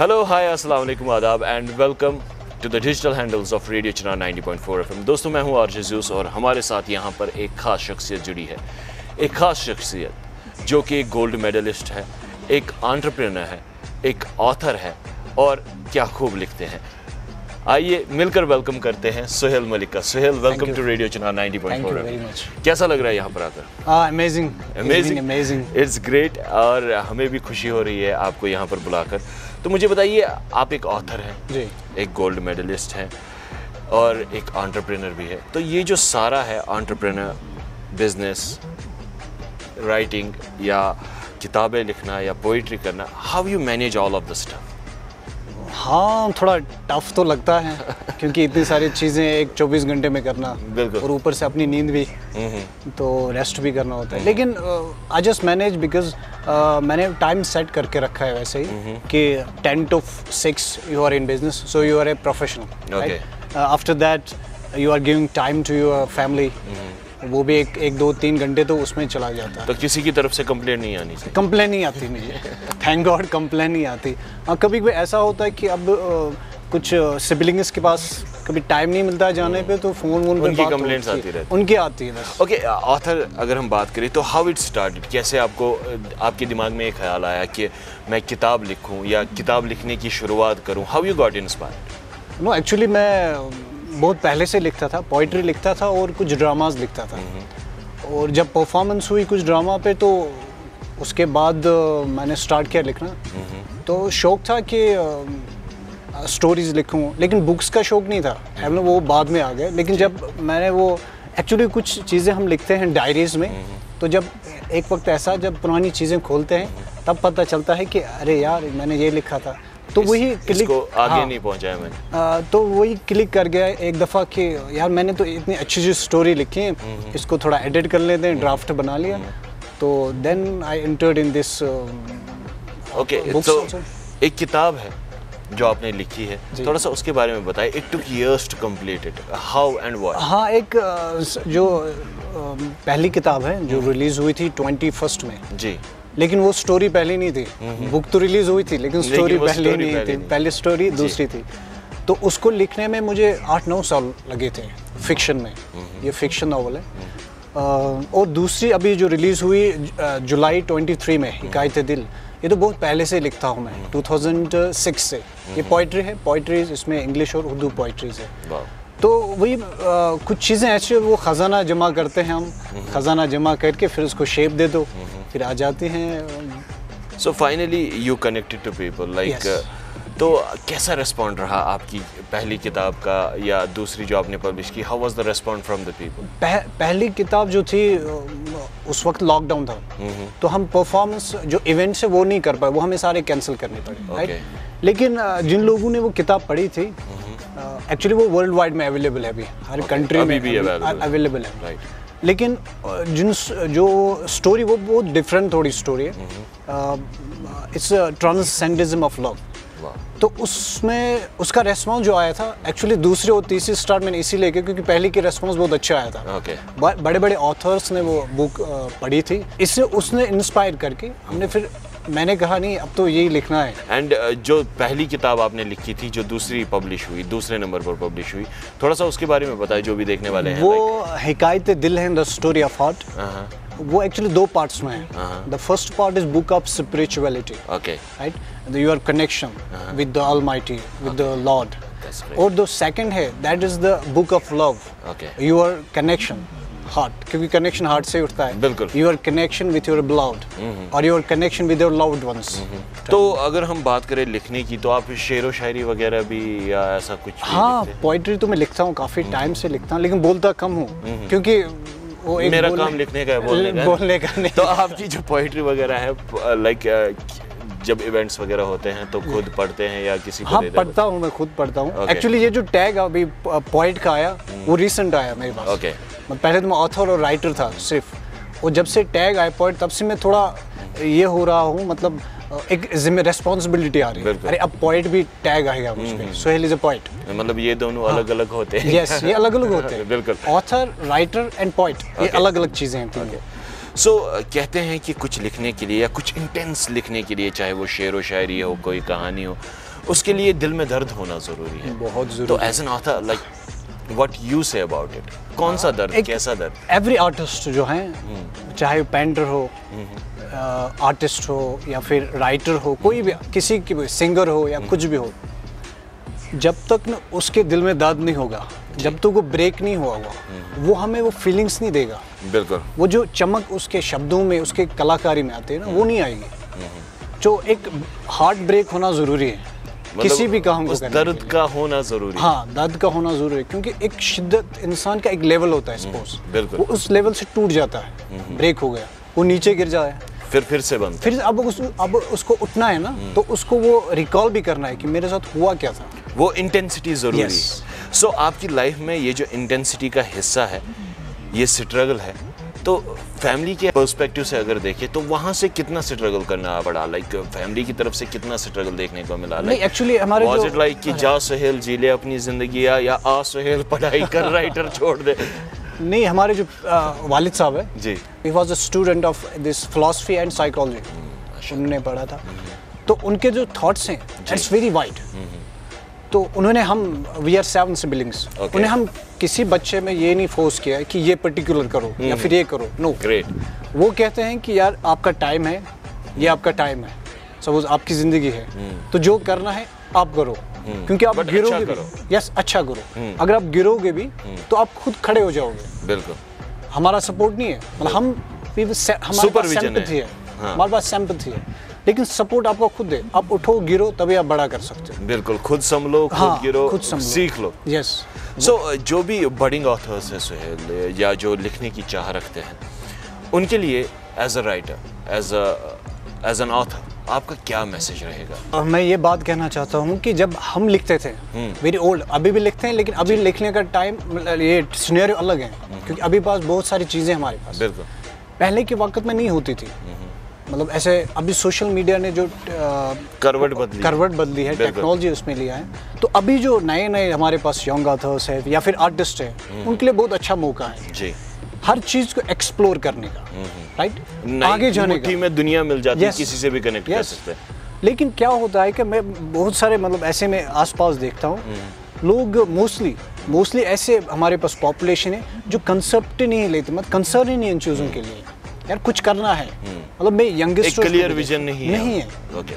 Hello hi अस्सलाम वालेकुम आदाब and welcome to the digital handles of radio Chinar 90.4 FM. दोस्तों मैं हूं आरजे ज़ूस और हमारे साथ यहां पर एक ख़ास शख्सियत जुड़ी है। एक ख़ास शख्सियत जो कि एक गोल्ड मेडलिस्ट है, एक एंटरप्रेन्योर है, एक ऑथर है और क्या खूब लिखते हैं। आइए मिलकर वेलकम करते हैं सुहेल मलिक का। Suhail, welcome to radio Chinar 90.4 FM. कैसा लग रहा है यहाँ पर आकर? Amazing, it's great. और हमें भी खुशी हो रही है आपको यहाँ पर बुलाकर। तो मुझे बताइए, आप एक ऑथर हैं जी, एक गोल्ड मेडलिस्ट हैं और एक एंटरप्रेन्योर भी है। तो ये जो सारा है एंटरप्रेन्योर, बिजनेस, राइटिंग या किताबें लिखना या पोइट्री करना, how you manage all of the stuff? हाँ थोड़ा टफ तो लगता है क्योंकि इतनी सारी चीज़ें एक 24 घंटे में करना, बिल्कुल, और ऊपर से अपनी नींद भी, तो रेस्ट भी करना होता है। लेकिन आई जस्ट मैनेज बिकॉज मैंने टाइम सेट करके रखा है वैसे ही कि 10 to 6 you are in business, so you are a professional. After that you are giving time to your family, वो भी एक 2-3 घंटे तो उसमें चला जाता है। तो किसी की तरफ से कंप्लेंट नहीं आनी चाहिए? कंप्लेन नहीं आती मुझे, थैंक गॉड कंप्लेन नहीं आती। हाँ कभी कभी ऐसा होता है कि अब कुछ सिबलिंग्स के पास कभी टाइम नहीं मिलता है जाने पे, तो फ़ोन पे उनकी कंप्लेंट्स आती रहती, उनकी आती है बस। ओके, ऑथर अगर हम बात करें तो हाउ इट स्टार्टेड, कैसे आपको आपके दिमाग में एक ख्याल आया कि मैं किताब लिखूं या किताब लिखने की शुरुआत करूं? How you got inspired? No actually मैं बहुत पहले से लिखता था, पोइट्री लिखता था और कुछ ड्रामाज लिखता था। और जब परफॉर्मेंस हुई कुछ ड्रामा पे, तो उसके बाद मैंने स्टार्ट किया लिखना। तो शौक़ था कि स्टोरीज़ लिखूं, लेकिन बुक्स का शौक़ नहीं था, वो बाद में आ गया। लेकिन जब मैंने वो एक्चुअली कुछ चीज़ें हम लिखते हैं डायरीज़ में, तो जब एक वक्त ऐसा जब पुरानी चीज़ें खोलते हैं तब पता चलता है कि अरे यार मैंने ये लिखा था, तो वही क्लिक आगे नहीं पहुंचाया मैंने। तो वही क्लिक कर गया एक दफ़ा कि यार मैंने तो इतनी अच्छी स्टोरी लिखी है, इसको थोड़ा एडिट कर लेते हैं, ड्राफ्ट बना लिया। तो then I entered in this. Okay, तो एक किताब है जो आपने लिखी है, थोड़ा सा उसके बारे में बताइए। It took years to complete it, how and why? हाँ, एक जो पहली किताब है जो रिलीज़ हुई थी 21st में जी, लेकिन वो स्टोरी पहले नहीं थी। बुक तो रिलीज हुई थी लेकिन स्टोरी पहले नहीं थी, पहली स्टोरी दूसरी थी। तो उसको लिखने में मुझे 8-9 साल लगे थे, फिक्शन में। ये फिक्शन नॉवल है। और दूसरी अभी जो रिलीज़ हुई जुलाई 23 में, हिकायत दिल, ये तो बहुत पहले से लिखता हूँ मैं, 2006 से। ये पोइट्री है, पोइट्रीज इसमें इंग्लिश और उर्दू पोइट्रीज है। तो वही कुछ चीज़ें ऐसे वो ख़जाना जमा करते हैं हम, ख़जाना जमा करके फिर उसको शेप दे दो, फिर आ जाते हैं। So finally you connected to people like. तो कैसा रिस्पॉन्ड रहा आपकी पहली किताब का या दूसरी जो आपने पब्लिश की? How was the respond from the people? पहली किताब जो थी उस वक्त लॉकडाउन था, तो हम परफॉर्मेंस जो इवेंट्स है वो नहीं कर पाए, वो हमें सारे कैंसिल करने पड़े, राइट। लेकिन जिन लोगों ने वो किताब पढ़ी थी, एक्चुअली वो वर्ल्ड वाइड में अवेलेबल है, अभी हर कंट्री में अवेलेबल है, राइट। लेकिन जो स्टोरी वो बहुत डिफरेंट थोड़ी स्टोरी है। It's transcendentalism of love. तो उसमें उसका रेस्पॉन्स जो आया था, एक्चुअली दूसरी और तीसरी स्टार्ट मैंने इसीलिए किया क्योंकि पहले की रेस्पॉन्स बहुत अच्छा आया था। बड़े बड़े ऑथर्स ने वो बुक पढ़ी थी, इससे उसने इंस्पायर करके हमने फिर मैंने कहा नहीं अब तो यही लिखना है। एंड जो पहली किताब आपने लिखी थी जो दूसरी पब्लिश हुई, दूसरे नंबर पर पब्लिश हुई, थोड़ा सा उसके बारे में बताइए जो भी देखने वाले हैं। वो हिकायत दिल है, द स्टोरी ऑफ हार्ट। वो एक्चुअली 2 पार्ट्स में है। The first part is book of spirituality, okay, right, your connection with the almighty, with the Lord. और द सेकंड है that is the book of love, your connection heart, क्योंकि connection heart से उठता है। बिल्कुल, your connection with your बिलोव्ड और your connection with your loved ones. तो अगर हम बात करें लिखने की, तो आप शेर व शायरी वगैरह भी या ऐसा कुछ? हाँ, पोइट्री तो मैं लिखता हूँ, काफ़ी टाइम से लिखता हूँ, लेकिन बोलता कम हूँ क्योंकि वो एक मेरा काम लिखने का है, बोलने का नहीं। तो आपकी जो पोइट्री वगैरह है, लाइक जब इवेंट्स वगैरह होते हैं तो खुद पढ़ते हैं या किसी को? हाँ, पढ़ता हूँ, मैं खुद पढ़ता हूँ। एक्चुअली ये जो टैग अभी पोइट का आया वो रिसेंट आया मेरे पास। ओके, पहले तो मैं ऑथर और राइटर था सिर्फ, और जब से टैग आया पोइट तब से मैं थोड़ा ये हो रहा हूँ, मतलब एक जिम्मे रेस्पॉन्सिबिलिटी आ रही है। अरे अब पोइट भी टैग आएगा मुझ पे, सुहेल इज अ पोइट। मतलब ये दोनों अलग अलग होते हैं? यस, ये अलग अलग होते हैं। बिल्कुल, ऑथर, राइटर एंड पोइट, ये अलग अलग चीज़ें हैं। सो कहते हैं कि कुछ लिखने के लिए या कुछ इंटेंस लिखने के लिए, चाहे वो शेर व शायरी हो, कोई कहानी हो, उसके लिए दिल में दर्द होना ज़रूरी है, बहुत ज़रूरी। तो as an author like what you say about it, कौन सा दर्द, कैसा दर्द? एवरी आर्टिस्ट जो हैं, चाहे पेंटर हो, आर्टिस्ट हो या फिर राइटर हो, कोई भी, किसी की भी, सिंगर हो या कुछ भी हो, जब तक ना उसके दिल में दर्द नहीं होगा, जब तक वो ब्रेक नहीं हुआ होगा, वो हमें वो फीलिंग्स नहीं देगा। बिल्कुल। वो जो चमक उसके शब्दों में, उसके कलाकारी में आती है ना, वो नहीं आएगी। जो एक हार्ट ब्रेक होना ज़रूरी है, मतलब किसी भी काम को उस करने दर्द के लिए। का होना ज़रूरी है। हाँ, दर्द का होना ज़रूरी है, क्योंकि एक शिद्दत इंसान का एक लेवल होता है, सपोज बिल्कुल। वो उस लेवल से टूट जाता है, ब्रेक हो गया, वो नीचे गिर जाए, फिर से बंद, फिर अब उसको उठना है ना, तो उसको वो रिकॉल भी करना है कि मेरे साथ हुआ क्या था। वो इंटेंसिटी ज़रूरी Yes. है। सो आपकी लाइफ में ये जो इंटेंसिटी का हिस्सा है, ये स्ट्रगल है, तो फैमिली के पर्सपेक्टिव से अगर देखें तो वहाँ से कितना स्ट्रगल करना पड़ा, लाइक फैमिली की तरफ से कितना स्ट्रगल देखने को मिला? नहीं, एक्चुअली हमारे वाज जो इट लाइक कि जा सुहेल जी ले अपनी जिंदगी, या आ सुहेल पढ़ाई कर राइटर छोड़ दे? नहीं, हमारे जो वालिद साहब है जी, he was a student of this philosophy and psychology, उन्होंने पढ़ा था, तो उनके जो थॉट्स हैं इट्स वेरी वाइड। तो उन्होंने, हम वी आर 7 सिबलिंग्स, उन्हें हम किसी बच्चे में ये नहीं फोर्स किया है कि ये पर्टिकुलर करो या फिर ये करो, नो। ग्रेट। वो कहते हैं कि यार आपका टाइम है, ये आपका टाइम है, सपोज आपकी ज़िंदगी है, तो जो करना है आप करो, क्योंकि आप गिरोगे अच्छा भी, करो। यस, अच्छा करो। अगर आप गिरोगे भी तो आप खुद खड़े हो जाओगे। बिल्कुल। हमारा सपोर्ट नहीं है, मतलब हमारे पास sympathy है, हमारे पास सिंपैथी है, लेकिन सपोर्ट आपको खुद दे। आप उठो, गिरो, तभी आप बड़ा कर सकते हो। बिल्कुल, खुद संभलो, खुद हाँ, गिरो, खुद संभलो, सीख लो। यस। सो जो भी बडिंग ऑथर्स हैं सुहेल, या जो लिखने की चाह रखते हैं, उनके लिए as a writer, as an author, आपका क्या मैसेज रहेगा? मैं ये बात कहना चाहता हूँ कि जब हम लिखते थे, वेरी ओल्ड, अभी भी लिखते हैं, लेकिन अभी लिखने का टाइम, ये सिनेरियो अलग है, क्योंकि अभी पास बहुत सारी चीज़ें हमारे पास, बिल्कुल, पहले के वक्त में नहीं होती थी। मतलब ऐसे अभी सोशल मीडिया ने जो करवट बदली है, टेक्नोलॉजी उसमें लिया है, तो अभी जो नए हमारे पास यंग ऑथर्स है या फिर आर्टिस्ट है, उनके लिए बहुत अच्छा मौका है जी, हर चीज़ को एक्सप्लोर करने का, राइट, आगे जाने का। में दुनिया मिल जाती है, किसी से भी कनेक्ट कर सकते हैं। लेकिन क्या होता है कि मैं बहुत सारे, मतलब ऐसे में आसपास देखता हूँ, लोग मोस्टली ऐसे हमारे पास पॉपुलेशन है जो कंसेप्ट नहीं लेते, मतलब कंसर्न ही नहीं इन चीज़ों के लिए, यार कुछ करना है, मतलब मैं यंगेस्ट, एक क्लियर विजन नहीं है। ओके।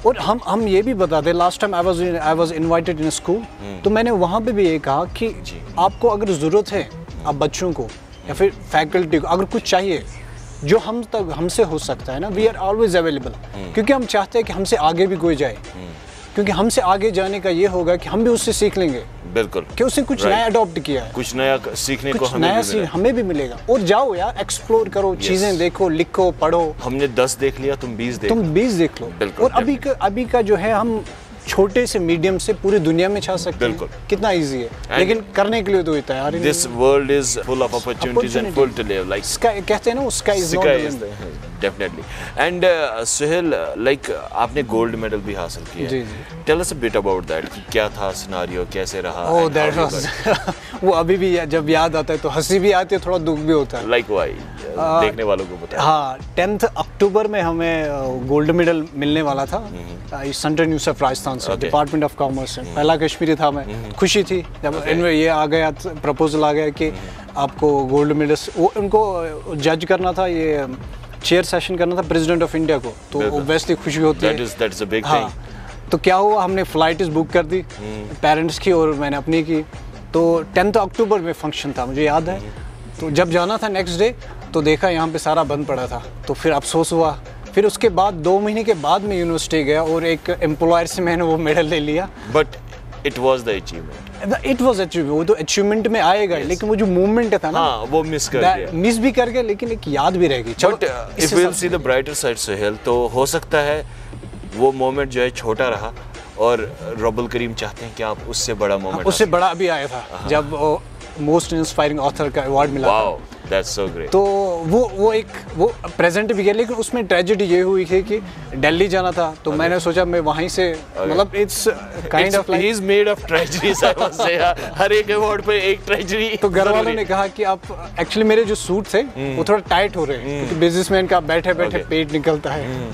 और हम ये भी बताते, last time I was invited in school, तो मैंने वहाँ पे भी ये कहा कि आपको अगर ज़रूरत है, आप बच्चों को या फिर फैकल्टी को अगर कुछ चाहिए जो हमसे हो सकता है ना, वी आर ऑलवेज अवेलेबल, क्योंकि हम चाहते हैं कि हमसे आगे भी कोई जाए, क्योंकि हमसे आगे जाने का ये होगा कि हम भी उससे सीख लेंगे। बिल्कुल, कि उसने कुछ नया अडॉप्ट किया है, कुछ नया सीखने को हमें भी मिलेगा। और जाओ यार, एक्सप्लोर करो, चीजें देखो, लिखो, पढ़ो। हमने 10 देख लिया, तुम 20 देख लो। और अभी का जो है, हम छोटे से मीडियम से पूरी दुनिया में छा सकते हैं, कितना इजी है, लेकिन करने के लिए तो तैयार ही नहीं। This world is full of opportunities and full to live, like कहते हैं ना, sky is not the limit. Definitely. And Suhail, like आपने गोल्ड मेडल भी हासिल किया है, tell us a bit about that, क्या था सिनेरियो, कैसे रहा? ओह, दैट वाज वो अभी भी जब याद आता है तो हंसी भी आती है, थोड़ा दुख भी होता है। लाइक व्हाई, देखने वालों को बताओ। हाँ, 10 अक्टूबर में हमें गोल्ड मेडल मिलने वाला था, सेंट्रल यूसुफ राजस्थान से, डिपार्टमेंट ऑफ कॉमर्स से। पहला कश्मीरी था मैं, खुशी थी जब इनमें ये आ गया, प्रपोजल आ गया कि आपको गोल्ड मेडल, वो उनको जज करना था, ये चेयर सेशन करना था प्रेसिडेंट ऑफ इंडिया को, तो ऑब्वियसली खुशी होती है। That's a big thing. तो क्या हुआ, हमने फ्लाइट बुक कर दी, पेरेंट्स की और मैंने अपनी की, तो 10 अक्टूबर में फंक्शन था, मुझे याद है। तो जब जाना था नेक्स्ट डे, तो देखा यहाँ पे सारा बंद पड़ा था, तो फिर अफसोस हुआ। फिर उसके बाद 2 महीने के बाद मैं यूनिवर्सिटी गया और एक एम्प्लॉयर से मैंने वो मेडल ले लिया। But it was the achievement, it was achievement, वो तो अचीवमेंट में आएगा, लेकिन वो जो मूवमेंट था ना, वो मिस भी कर गया, लेकिन एक याद भी रहेगी। But if we will see the brighter side Suhail, तो हो सकता है वो मोमेंट जो है छोटा रहा, और रब्बुल करीम चाहते हैं कि आप उससे बड़ा मोमेंट, उससे बड़ा अभी आया था जब मोस्ट इंस्पायरिंग ऑथर का अवार्ड मिला। Wow, that's so great. तो वो प्रेजेंट भी किया, लेकिन उसमें ट्रेजेडी ये हुई थी कि दिल्ली जाना था, तो मैंने सोचा मैं वहीं से, मतलब it's kind of like, he is made of tragedies, I must say. हर एक अवार्ड पे एक ट्रेजेडी। तो घर वालों ने कहा कि आप, एक्चुअली मेरे जो सूट थे वो थोड़ा टाइट हो रहे हैं, क्योंकि बिजनेसमैन का बैठे बैठे पेट निकलता है।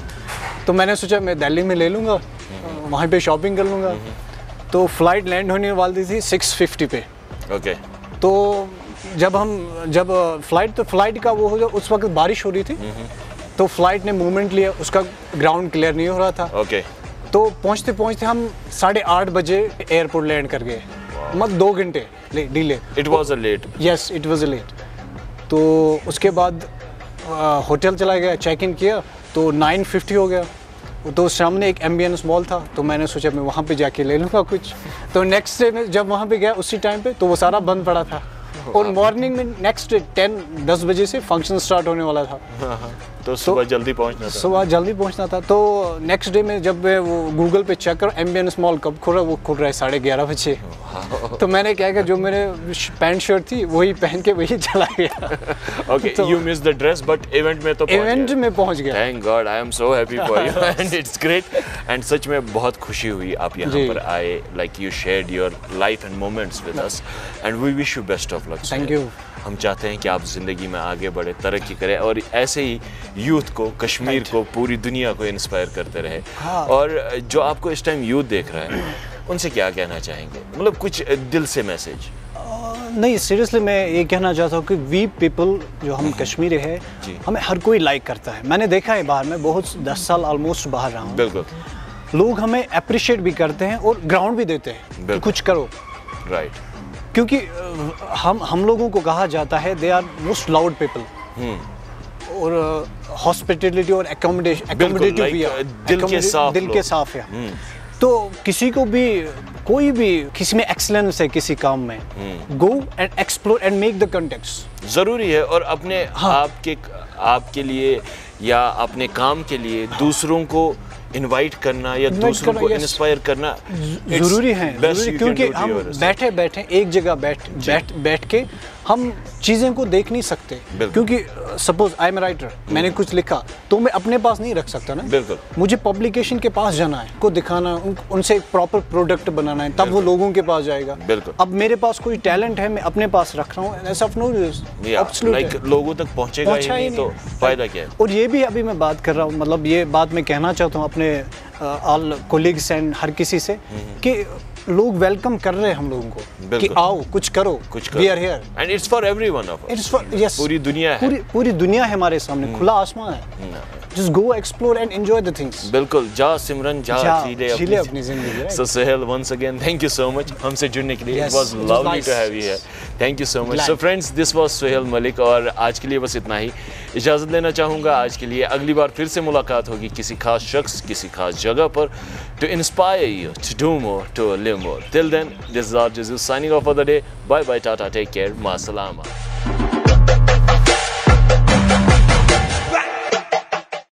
तो मैंने सोचा मैं दिल्ली में ले लूँगा, वहाँ पे शॉपिंग कर लूँगा। तो फ्लाइट लैंड होने वाली थी 6:50 पे। ओके। तो जब फ्लाइट का वो हो गया, उस वक्त बारिश हो रही थी, तो फ्लाइट ने मूवमेंट लिया, उसका ग्राउंड क्लियर नहीं हो रहा था। ओके। तो पहुँचते पहुँचते हम 8:30 बजे एयरपोर्ट लैंड कर गए, मतलब 2 घंटे delay. It was a late. Yes, it was a late. तो उसके बाद होटल चला गया, चेक इन किया, तो 9:50 हो गया। तो सामने एक एम्बियंस मॉल था, तो मैंने सोचा मैं वहाँ पे जाके ले लूँगा कुछ। तो नेक्स्ट डे में जब वहाँ पे गया उसी टाइम पे, तो वो सारा बंद पड़ा था। और मॉर्निंग में नेक्स्ट डे 10 बजे से फंक्शन स्टार्ट होने वाला था। तो सुबह जल्दी पहुंचना था। सुबह जल्दी पहुंचना था। तो नेक्स्ट डे में जब मैं वो गूगल पे चेक करूँ एम्बियंस मॉल कब खुल रहा है, वो खुल रहा है 11:30 बजे। तो मैंने क्या किया, जो मेरे पैंट शर्ट थी वही पहन के वही चला गया। Okay, you miss the dress but event में तो पहुंच गया। Thank God, I am so happy for you and it's great. And सच में बहुत खुशी हुई आप यहाँ पर आए, like you shared your life and moments with us and we wish you best of luck. Thank you. हम चाहते हैं कि आप ज़िंदगी में आगे बढ़े, तरक्की करें और ऐसे ही यूथ को, कश्मीर को, पूरी दुनिया को इंस्पायर करते रहे। और जो आपको इस टाइम यूथ देख रहा है, उनसे क्या कहना चाहेंगे, मतलब कुछ दिल से मैसेज? नहीं, सीरियसली मैं ये कहना चाहता हूँ कि वी पीपल, जो हम कश्मीरी है, हमें हर कोई लाइक करता है। मैंने देखा है बाहर में, बहुत 10 साल ऑलमोस्ट बाहर रहा हूँ। बिल्कुल। लोग हमें अप्रिशिएट भी करते हैं और ग्राउंड भी देते हैं कि कुछ करो। राइट। क्योंकि हम लोगों को कहा जाता है they are most loud people, और हॉस्पिटैलिटी और अकोमोडेटिव भी है, दिल के साफ है। तो किसी को भी, कोई भी, किसी में एक्सीलेंस है किसी काम में, go and explore and make the contacts ज़रूरी है। और अपने आपके लिए या अपने काम के लिए दूसरों को इनवाइट करना या दूसरों को इंस्पायर करना ज़रूरी है, क्योंकि हम बैठे एक जगह बैठ के हम चीज़ें को देख नहीं सकते। क्योंकि सपोज आई एम राइटर, मैंने कुछ लिखा तो मैं अपने पास नहीं रख सकता ना। बिल्कुल। मुझे पब्लिकेशन के पास जाना है, को दिखाना, उनसे एक प्रॉपर प्रोडक्ट बनाना है, तब वो लोगों के पास जाएगा। बिल्कुल। अब मेरे पास कोई टैलेंट है, मैं अपने पास रख रहा हूँ, ऐसा लाइक लोगों तक पहुँचेगा ही नहीं तो फायदा क्या है। और ये भी अभी मैं बात कर रहा हूँ, मतलब ये बात मैं कहना चाहता हूँ अपने ऑल कोलीग्स एंड हर किसी से, कि लोग वेलकम कर रहे हैं हम लोगों को कि आओ कुछ करो, we are here and it's for everyone of us. It's for, yes, पूरी दुनिया है, पूरी दुनिया है हमारे सामने, खुला आसमान है। Just go explore and enjoy the things. बिल्कुल, जा सिमरन, जा जीले अपनी जिंदगी। So Sohail, once again thank you so much हमसे जुड़ने के लिए। It was lovely to have you here. Thank you so much. So friends, this was Sohail Malik और आज के लिए बस इतना ही। इजाज़त लेना चाहूँगा आज के लिए। अगली बार फिर से मुलाकात होगी किसी खास शख्स, किसी खास जगह पर, to inspire you to do more, to live more. Till then, this is RJ Zeez signing off for the day. Bye bye, tata, take care, मा सलामा।